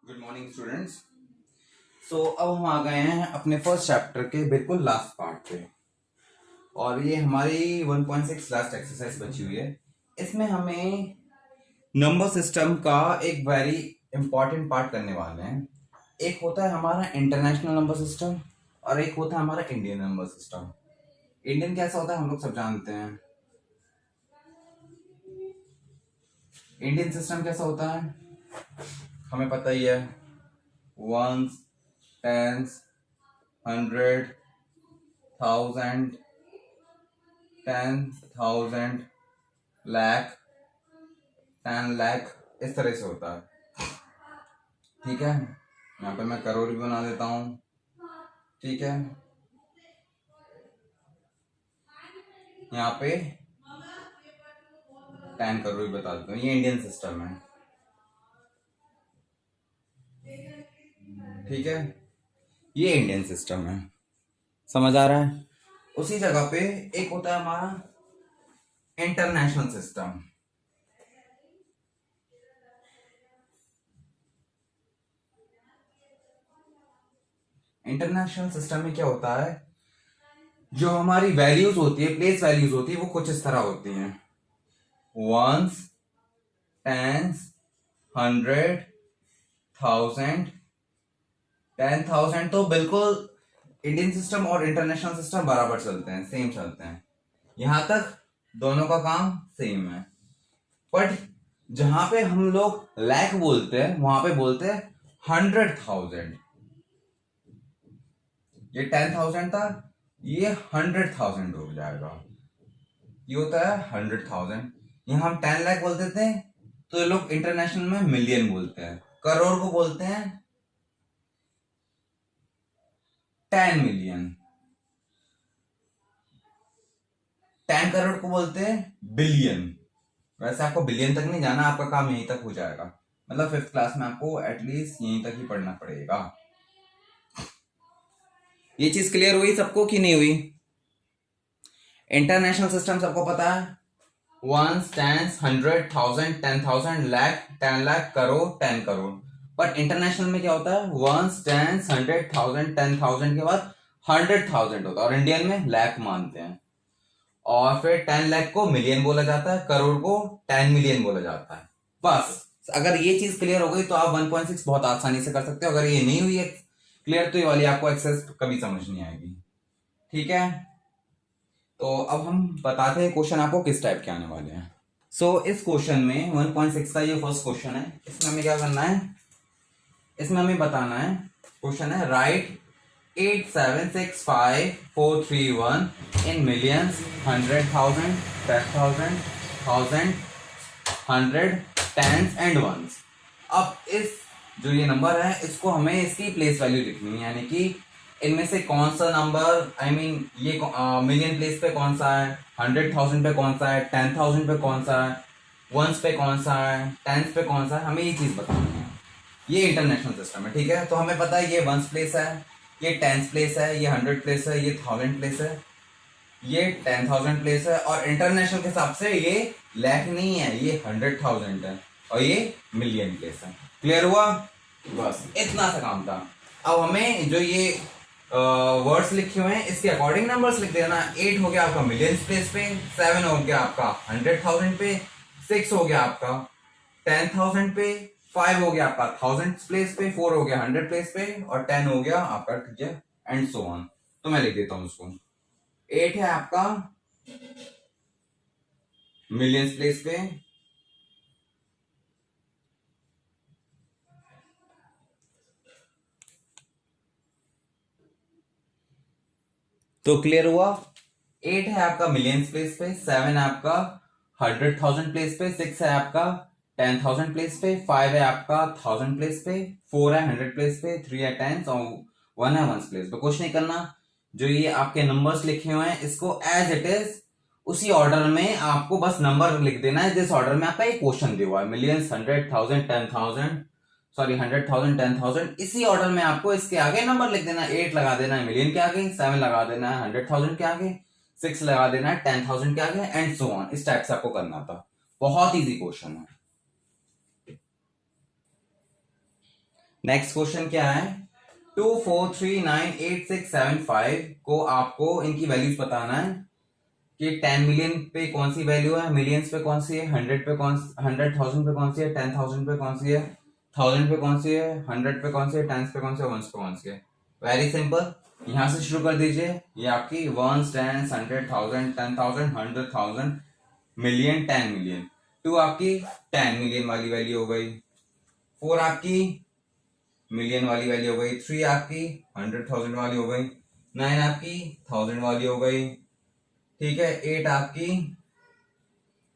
Good morning students. अब हम आ गए हैं अपने फर्स्ट चैप्टर के बिल्कुल लास्ट पार्ट पे और ये हमारी 1.6 लास्ट एक्सरसाइज बची हुई है। इसमें हमें नंबर सिस्टम का एक वेरी इंपॉर्टेंट पार्ट करने वाले हैं। एक होता है हमारा इंटरनेशनल नंबर सिस्टम और एक होता है हमारा इंडियन नंबर सिस्टम। इंडियन कैसा होता है हम लोग सब जानते हैं। इंडियन सिस्टम कैसा होता है हमें पता ही है। वंस, टेंस, 100, 1000, 10,000, लाख, 10 लाख, इस तरह से होता है। ठीक है, यहाँ पे मैं करोड़ भी बना देता हूँ। ठीक है, यहाँ पे 10 करोड़ भी बता देता हूँ। ये इंडियन सिस्टम है। ठीक है, ये इंडियन सिस्टम है, समझ आ रहा है। उसी जगह पे एक होता है हमारा इंटरनेशनल सिस्टम। इंटरनेशनल सिस्टम में क्या होता है, जो हमारी वैल्यूज होती है, प्लेस वैल्यूज होती है, वो कुछ इस तरह होती हैं। वंस, टेंस, 100, 1000, 10,000 तो बिल्कुल इंडियन सिस्टम और इंटरनेशनल सिस्टम बराबर चलते हैं, सेम चलते हैं। यहां तक दोनों का काम सेम है। बट जहां पे हम लोग लाख बोलते हैं वहां पे बोलते हैं 100,000। ये 10,000 था, ये 100,000 हो जाएगा। ये होता है 100,000। यहां हम 10 लाख बोल देते हैं तो ये लोग इंटरनेशनल में मिलियन बोलते हैं। करोड़ को बोलते हैं 10 मिलियन। 10 करोड़ को बोलते हैं बिलियन। वैसे आपको बिलियन तक नहीं जाना, आपका काम यहीं तक हो जाएगा। मतलब 5th क्लास में आपको एटलीस्ट यहीं तक ही पढ़ना पड़ेगा। ये चीज क्लियर हुई सबको कि नहीं हुई? इंटरनेशनल सिस्टम सबको पता है। Ones, tens, 100, 1000, 10,000, lakh, 10 lakh, crore, 10 crore. पर इंटरनेशनल में क्या होता है, वंस, टेंस, 100, 1000, 10,000 के बाद 100,000 होता है। और इंडियन में लाख मानते हैं। और फिर 10 लाख को मिलियन बोला जाता है, करोड़ को 10 मिलियन बोला जाता है। बस अगर ये चीज क्लियर हो गई तो आप 1.6 बहुत आसानी से कर सकते हो। अगर ये नहीं हुई है क्लियर तो ये वाली आपको एक्सेस कभी समझ नहीं आएगी। ठीक है, तो अब हम बताते हैं क्वेश्चन आपको किस टाइप के आने वाले हैं। इस क्वेश्चन में 1.6 का ये फर्स्ट क्वेश्चन है। इसमें हमें क्या करना है, इसमें हमें बताना है, क्वेश्चन है right 8765431 in millions, 100,000, 10,000, 1000, 100, tens and ones. अब इस जो ये नंबर है इसको हमें इसकी प्लेस वैल्यू लिखनी है, यानी कि इनमें से कौन सा नंबर, आई मीन ये मिलियन प्लेस पे कौन सा है, 100,000 पे कौन सा है, 10,000 पे कौन सा है, वंस पे कौन सा है, टेंस पे कौन सा है, हमें ये चीज बतानी है। ये इंटरनेशनल सिस्टम है। ठीक है, तो हमें पता है ये वंस प्लेस है, ये टेंस प्लेस है, ये 100 प्लेस है, ये 1000 प्लेस है, ये 10,000 प्लेस है। और इंटरनेशनल के हिसाब से ये लाख नहीं है, ये 100,000 है और ये मिलियन प्लेस है। क्लियर हुआ? बस इतना सा काम था। अब हमें जो ये वर्ड्स लिखे हुए हैं इसके अकॉर्डिंग नंबर्स लिख देना। 8 हो गया आपका मिलियंस प्लेस पे, 7 हो गया आपका 100,000 पे, 6 हो गया आपका 10,000 पे, 5 हो गया आपका 1000 प्लेस पे, 4 हो गया 100 प्लेस पे और 10 हो गया आपका, ठीक है, एंड सो ऑन। तो मैं लिख देता हूं उसको। 8 है आपका मिलियंस प्लेस पे, तो क्लियर हुआ। 8 है आपका मिलियंस प्लेस पे, 7 है आपका 100,000 प्लेस पे, 6 है आपका 10,000 प्लेस पे, 5 है आपका 1000 प्लेस पे, 4 है 100 प्लेस पे, 3 है 10 और 1 है वंस प्लेस पे। कुछ नहीं करना, जो ये आपके नंबर्स लिखे हुए हैं इसको एज इट इज उसी ऑर्डर में आपको बस नंबर लिख देना है जिस ऑर्डर में आपका ये क्वेश्चन दिया हुआ है। मिलियंस, 100,000, 10,000, सॉरी 100,000, 10,000, इसी ऑर्डर में आपको इसके आगे नंबर लिख देना है। 8 लगा देना है मिलियन के आगे, 7 लगा देना है 100,000 के आगे, 6 लगा देना है 10,000 के आगे, एंड सो ऑन। इस टाइप से आपको करना था। बहुत इजी क्वेश्चन है। नेक्स्ट क्वेश्चन क्या है, 2439865 को आपको इनकी वैल्यूज बताना है कि 10 मिलियन पे कौन सी वैल्यू है, मिलियंस पे कौन सी है, 100 पे कौन, 100,000 पे कौन सी है, 10,000 पे कौन सी है, 1000 पे कौन सी है, 100 पे कौन सी है, 10 पे कौन सी है, 1 पे कौन सी है। वेरी सिंपल, यहां से शुरू कर दीजिए। ये आपकी 1, 10, 100,000, 10,000, 100,000, मिलियन, 10 मिलियन। 2 आपकी 10 मिलियन वाली वैल्यू हो गई, 4 आपकी मिलियन वाली वैल्यू हो गई, 3 आपकी 100,000 वाली हो गई, 9 आपकी 1000 वाली हो गई, ठीक है, 8 आपकी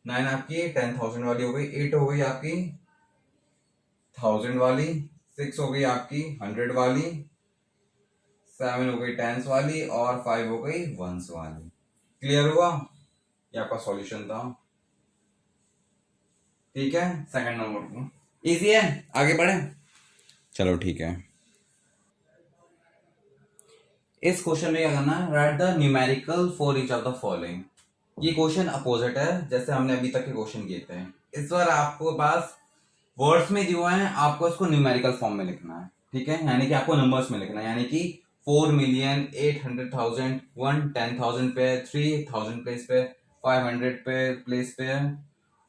9 आपकी 10,000 वाली हो गई, 8 हो गई आपकी 1000 वाली, 6 हो गई आपकी 100 वाली, 7 हो गई 10s वाली और 5 हो गई 1s वाली। क्लियर हुआ? ये आपका सॉल्यूशन था, ठीक है। सेकंड नंबर को इजी है, आगे बढ़े, चलो ठीक है। इस क्वेश्चन में क्या करना है, right the numerical for each of the following. ये क्वेश्चन अपोजिट है जैसे हमने अभी तक के क्वेश्चन किए थे। इस बार आपको पास वर्ड्स में दिए हुए हैं, आपको इसको न्यूमेरिकल फॉर्म में लिखना है, ठीक है, यानी कि आपको नंबर्स में लिखना है, यानी कि 4,800,000 1 10,000 पे, 3,000 प्लेस पे, 500 पे प्लेस पे,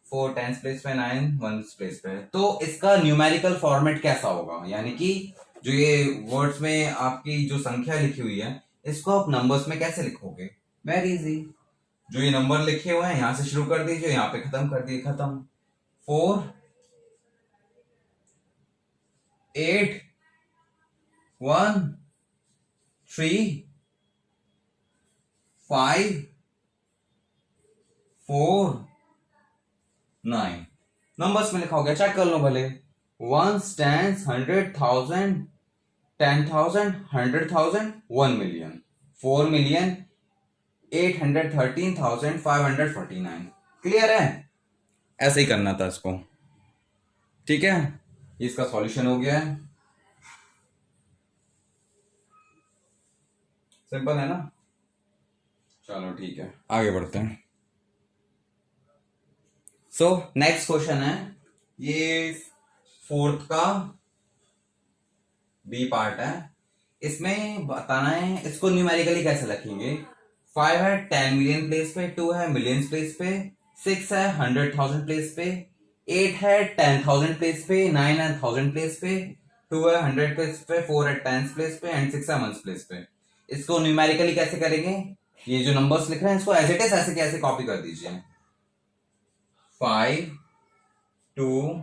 4 10 प्लेस पे, 9 1 प्लेस पे। तो इसका न्यूमेरिकल फॉर्मेट कैसा होगा, यानी कि जो ये वर्ड्स में आपकी जो संख्या लिखी हुई है इसको आप नंबर्स में कैसे लिखोगे? वेरी इजी, जो ये नंबर लिखे हुए हैं यहां से शुरू कर दीजिए, यहां पे खत्म कर दिए, खत्म। 4 8 1 3 5 4 9 नंबर्स में लिखा हो गया, चेक कर लो भले। 1 10 100,000 10,000 100,000 1 मिलियन, 4 मिलियन 813,549। क्लियर है? ऐसे ही करना था इसको, ठीक है। इसका सॉल्यूशन हो गया है, सिंपल है ना। चलो ठीक है, आगे बढ़ते हैं। सो नेक्स्ट क्वेश्चन है, ये फोर्थ का बी पार्ट है। इसमें बताना है इसको न्यूमेरिकली कैसे लिखेंगे। 5 है 10 मिलियन प्लेस पे, 2 है मिलियंस प्लेस पे, 6 है 100,000 प्लेस पे, 8 है 10,000 प्लेस पे, 9 है 1000 प्लेस पे, 2 है 100 प्लेस पे, 4 है 10 प्लेस पे एंड 6 है 1 प्लेस पे। इसको न्यूमेरिकली कैसे करेंगे, ये जो नंबर्स लिख रहे हैं इसको एज इट इज ऐसे कैसे कॉपी कर दीजिए। 5 2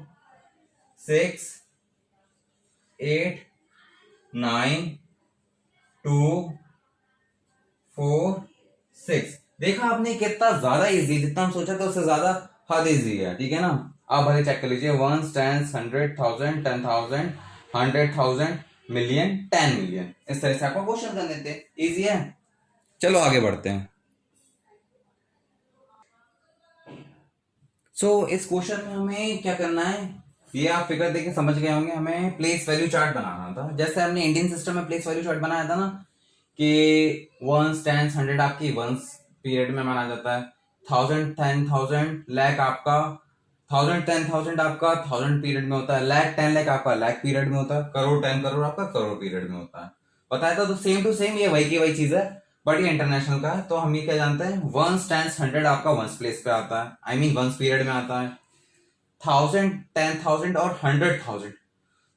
6 8 9 2 4 6। देखा आपने कितना ज्यादा इजी, जितना हम सोचा था उससे ज्यादा हद इजी है, ठीक है ना। आप भले चेक कर लीजिए, 1 10 100,000 10,000 100,000 मिलियन 10 मिलियन, इस तरह से आपको क्वेश्चन कर लेते, इजी है। चलो आगे बढ़ते हैं। इस क्वेश्चन में हमें क्या करना है, ये आप फिगर देख के समझ गए होंगे, हमें प्लेस वैल्यू चार्ट बनाना था। जैसे हमने इंडियन सिस्टम में प्लेस वैल्यू चार्ट बनाया था ना, कि 1 10 100 आपकी 1 पीरियड में माना जाता है, 1000 10,000 लाख आपका 1000 10,000 आपका 1000 पीरियड में होता है, लाख 10 लाख आपका लाख पीरियड में होता है, करोड़ 10 करोड़ आपका करोड़ पीरियड में होता है। बताया था तो सेम टू सेम ये वही की वही चीज है, बट ये इंटरनेशनल का है। तो हम ये क्या जानते हैं, 1 10 100 आपका 1 प्लेस पे आता है, आई मीन 1 पीरियड में आता है। 1000 10,000 और 100,000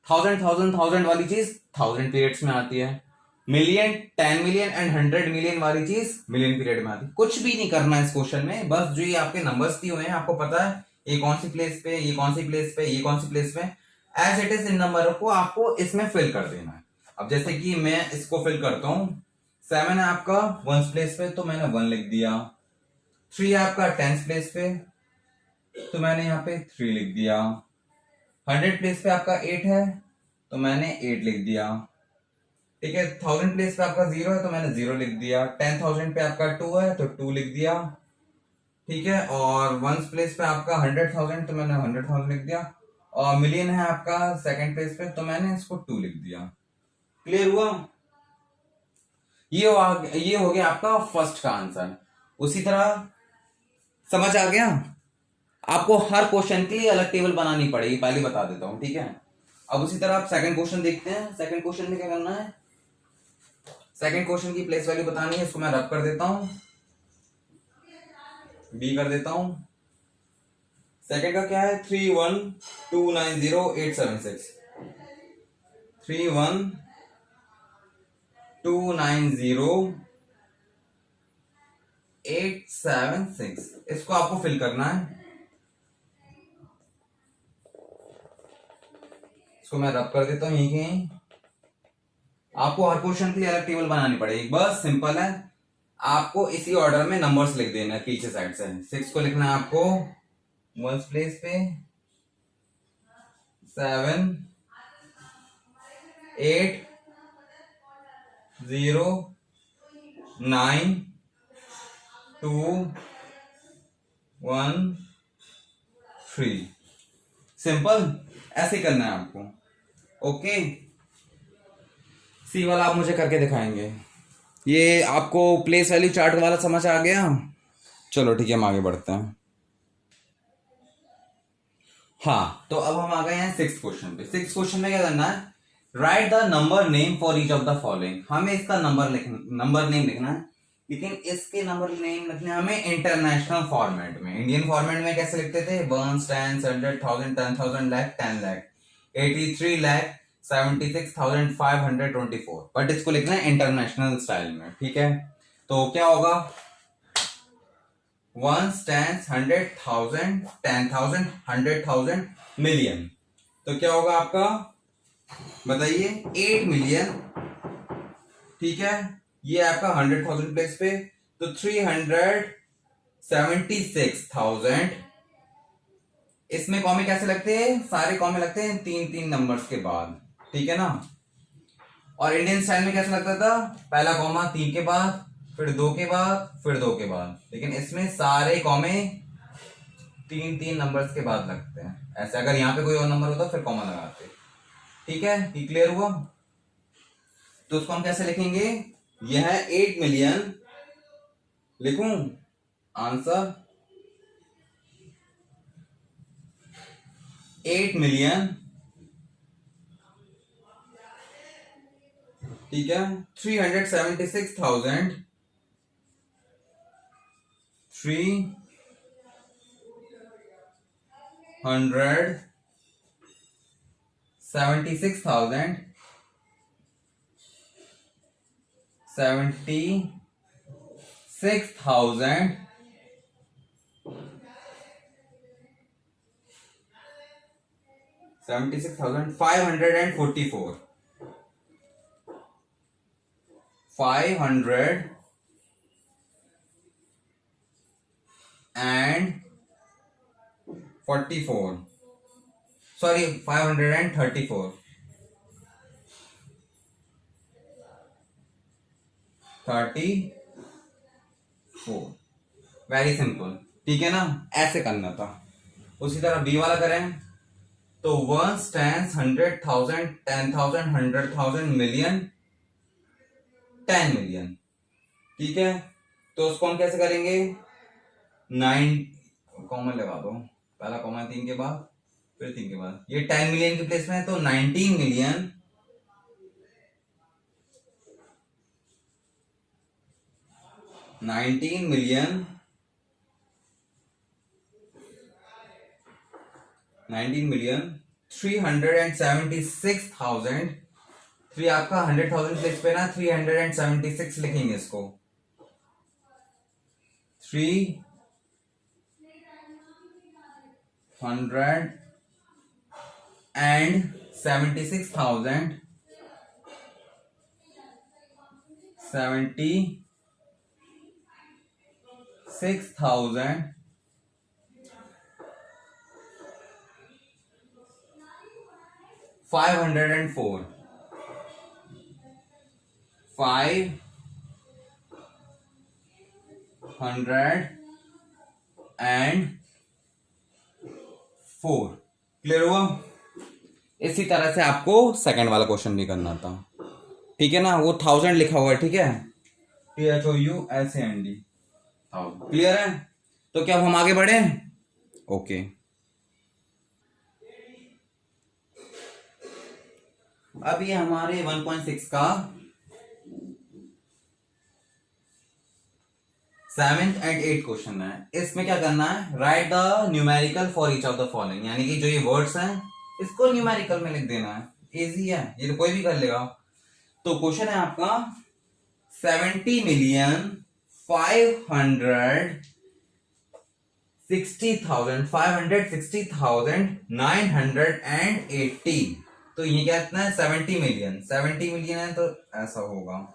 1000 वाली चीज 1000 पीरियड्स में आती है। मिलियन 10 मिलियन एंड 100 मिलियन वाली चीज मिलियन पीरियड में आती है। कुछ भी नहीं करना है इस क्वेश्चन में, बस जो ये आपके नंबर्स दिए हुए हैं आपको पता है ये कौन सी प्लेस पे, ये कौन सी प्लेस पे, ये कौन सी प्लेस पे, as it is in number को आपको इसमें फिल कर देना है। अब जैसे कि मैं इसको फिल करता हूं, 7 है आपका 1 प्लेस पे तो मैंने 1 लिख दिया, 3 है आपका 10 प्लेस पे तो मैंने यहाँ पे 3 लिख दिया, 100 प्लेस पे आपका 8 है तो मैंने 8 लिख दिया, ठीक है। 1000 प्लेस पे आपका 0 है तो मैंने 0 लिख दिया, 10,000 पे आपका 2 है तो 2 लिख दिया, ठीक है। और 1 प्लेस पे आपका 100,000 तो मैंने 100,000 लिख दिया, और मिलियन है आपका सेकंड प्लेस पे तो मैंने इसको 2 लिख दिया। क्लियर हुआ? ये हो गया आपका फर्स्ट का आंसर। उसी तरह समझ आ गया? आपको हर क्वेश्चन के लिए अलग टेबल बनानी पड़ेगी, पहले बता देता हूं, ठीक है। अब उसी तरह आप सेकंड क्वेश्चन देखते हैं। सेकंड क्वेश्चन में क्या करना है, सेकंड क्वेश्चन की प्लेस वैल्यू बतानी है। इसको मैं रब कर देता हूं, बी कर देता हूं। सेकंड का क्या है, 31290876, 31290876, इसको आपको फिल करना है। इसको मैं रब कर देता हूं यहीं कहीं। आपको हर क्वेश्चन के लिए अलग टेबल बनानी पड़ेगी, बस सिंपल है। आपको इसी ऑर्डर में नंबर्स लिख देना है पीछे साइड से। 6 को लिखना है आपको वंस प्लेस पे, 7 8 0 9 2 1 3। सिंपल ऐसे करना है आपको। ओके, सी वाला आप मुझे करके दिखाएंगे। ये आपको प्लेस वैल्यू चार्ट वाला समझ आ गया? चलो ठीक है, हम आगे बढ़ते हैं। हाँ, तो अब हम आ गए हैं सिक्स क्वेश्चन पे। सिक्स क्वेश्चन में क्या करना है, right the number name for each of the following. हमें इसका नंबर नेम लिखना है, लेकिन इसके नंबर नेम लिखने हमें इंटरनेशनल फॉर्मेट में। इंडियन फॉर्मेट में कैसे लिखते थे, 1 10 100 1000 10,000 लाख 10 लाख 83 लाख 76,524, बट इसको लिखना है इंटरनेशनल स्टाइल में। ठीक है, तो क्या होगा, 1 10 100 1000 10,000 100,000 मिलियन। तो क्या होगा आपका, बताइए, 8 मिलियन। ठीक है, ये आपका 100,000 प्लेस पे, तो 376,000। इसमें कॉमे कैसे लगते हैं, सारे कॉमे लगते हैं 3-3 नंबर्स के बाद। ठीक है ना। और इंडियन स्टाइल में कैसे लगता था, पहला कॉमा 3 के बाद, फिर 2 के बाद, फिर 2 के बाद। लेकिन इसमें सारे कॉमे 3-3 नंबर्स के बाद लगते हैं। ऐसे अगर यहाँ पे कोई और नंबर होता फिर कॉमा लगाते। ठीक है, ये क्लियर हुआ। तो उसको हम कैसे लिखेंगे, यह है 8 मिलियन, लिखूं आंसर 8 मिलियन। ठीक है, 376,000 376,000 76,000 76,544 544, सॉरी 534 34। Very simple. ठीक है ना, ऐसे करना था। उसी तरह बी वाला करें, तो 1 10 100,000 10,000 100,000 मिलियन 10 मिलियन। ठीक है, तो उसको हम कैसे करेंगे, 9 कॉमन लगा दो, पहला कॉमन 3 के बाद, फिर 3 के बाद। ये 10 मिलियन की प्लेस में है, तो 19 मिलियन 19 मिलियन 376,000। 3 आपका 100,000 प्लेस पे ना, 376 लिखेंगे इसको, 376,000 76,000 504 504। क्लियर हुआ। इसी तरह से आपको सेकंड वाला क्वेश्चन भी करना था। ठीक है ना, वो 1000 लिखा हुआ है। ठीक है, THOUSAND। क्लियर है। तो क्या हम आगे बढ़े, ओके। अब ये हमारे 1.6 का 7th and 8th क्वेश्चन है। इसमें क्या करना है, right the numerical for each of the following, यानी कि जो ये वर्ड्स हैं इसको न्यूमेरिकल में लिख देना है। इजी है, ये तो कोई भी कर लेगा। तो क्वेश्चन है आपका 70,560,980। तो ये क्या इतना है, 70 मिलियन। 70 मिलियन है तो ऐसा होगा,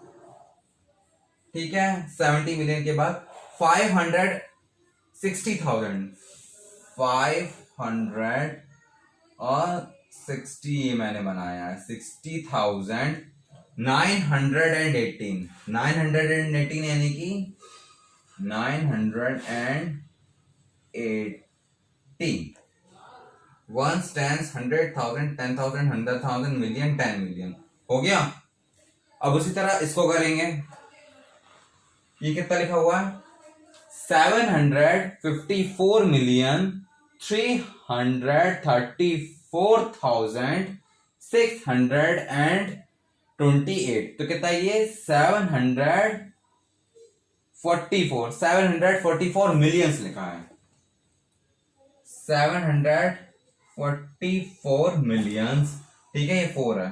ठीक है। 70 मिलियन के बाद 560,000, 500 और 60 मैंने बनाया है, 60,918, 918 यानी कि 980 ones, tens, 100,000, 10,000, 100,000, million, 10 million हो गया। अब उसी तरह इसको करेंगे। ये कितना लिखा हुआ है, 754,334,628। तो कितना ये 744 मिलियंस लिखा है, 744 मिलियंस, ठीक है। ये 4 है।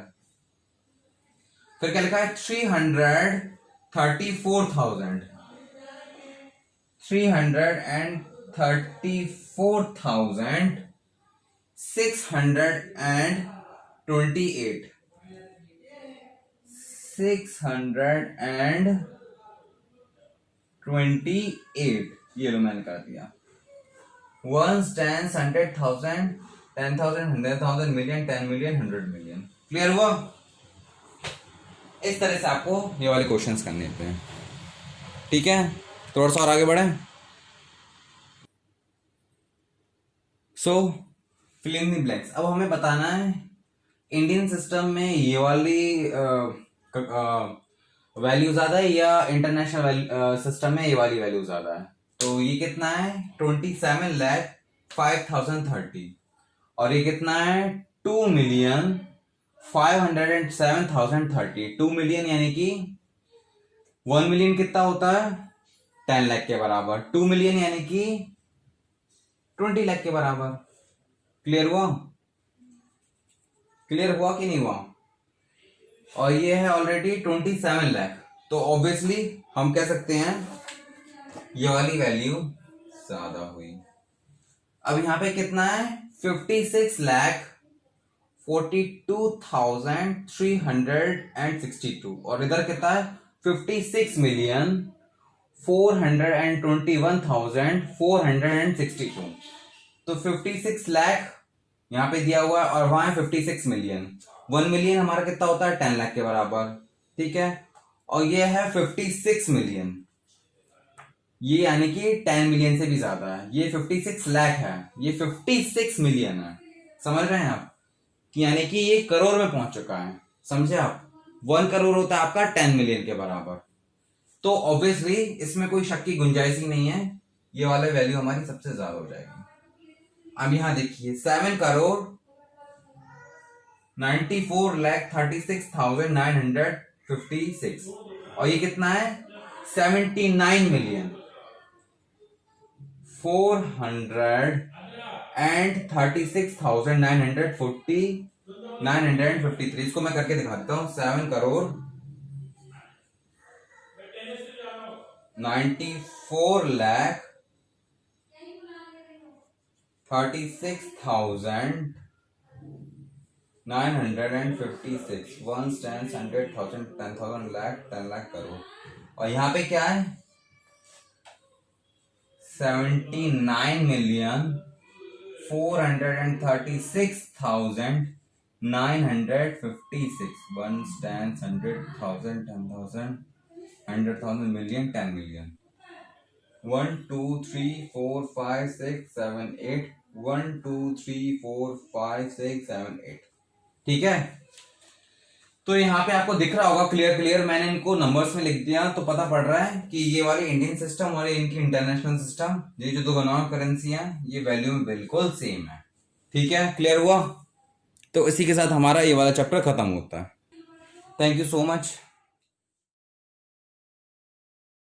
फिर क्या लिखा है, 334,628। ये लो मैंने कर दिया। 1s, 10s, 100,000, 10,000, 100,000, million, 10 million, 100 million। Clear हुआ। इस तरह से आपको ये वाले क्वेश्चंस करने होते हैं, ठीक है। थोड़ा सा और आगे बढ़े। सो फिल इन द ब्लैंक्स। अब हमें बताना है इंडियन सिस्टम में ये वाली वैल्यू ज्यादा है या इंटरनेशनल सिस्टम में ये वाली वैल्यू ज्यादा है। तो ये कितना है, 27,05,030 और ये कितना है, 2,507,030। 2 मिलियन यानी कि 1 मिलियन कितना होता है, 10 लाख के बराबर। 2 मिलियन यानी कि 20 लाख के बराबर। क्लियर हुआ, क्लियर हुआ कि नहीं हुआ। और ये है ऑलरेडी 27 लाख, तो ऑब्वियसली हम कह सकते हैं ये वाली वैल्यू ज्यादा हुई। अब यहां पे कितना है, 56,42,362 और इधर कितना है, 56,421,462। तो 56 लाख यहां पे दिया हुआ है और वहां है 56 मिलियन। 1 मिलियन हमारा कितना होता है, 10 लाख के बराबर, ठीक है। और ये है 56 मिलियन, ये यानी कि 10 मिलियन से भी ज्यादा है। ये 56 लाख है, ये 56 मिलियन है। समझ रहे हैं आप कि यानी कि ये करोड़ में पहुंच चुका है, समझे आप। 1 करोड़ होता है आपका 10 मिलियन के बराबर। तो ऑब्वियसली इसमें कोई शक की गुंजाइश ही नहीं है, ये वाला वैल्यू हमारी सबसे ज्यादा हो जाएगी। अब यहां देखिए 7,36,956 और ये कितना है, 79,436,953। इसको मैं करके दिखा देता हूं। 7,94,36,956 1s, 10s, 100,000, 10,000, लाख, 10 लाख करोड़। और यहां पे क्या है, 79,436,956 1s, 10s, 100,000, 10,000, 100,000, million, 10 million। 1 2 3 4 5 6 7 8 1 2 3 4 5 6 7 8, ठीक है। तो यहाँ पे आपको दिख रहा होगा क्लियर, मैंने इनको नंबर्स में लिख दिया तो पता पड़ रहा है कि ये वाली इंडियन सिस्टम और इनकी इंटरनेशनल सिस्टम, ये जो दो नॉन करेंसी हैं, ये वैल्यू में बिल्कुल सेम है, ठीक है। क्लियर हुआ। तो इसी के साथ हमारा ये वाला चैप्टर खत्म होता है। Thank you so much.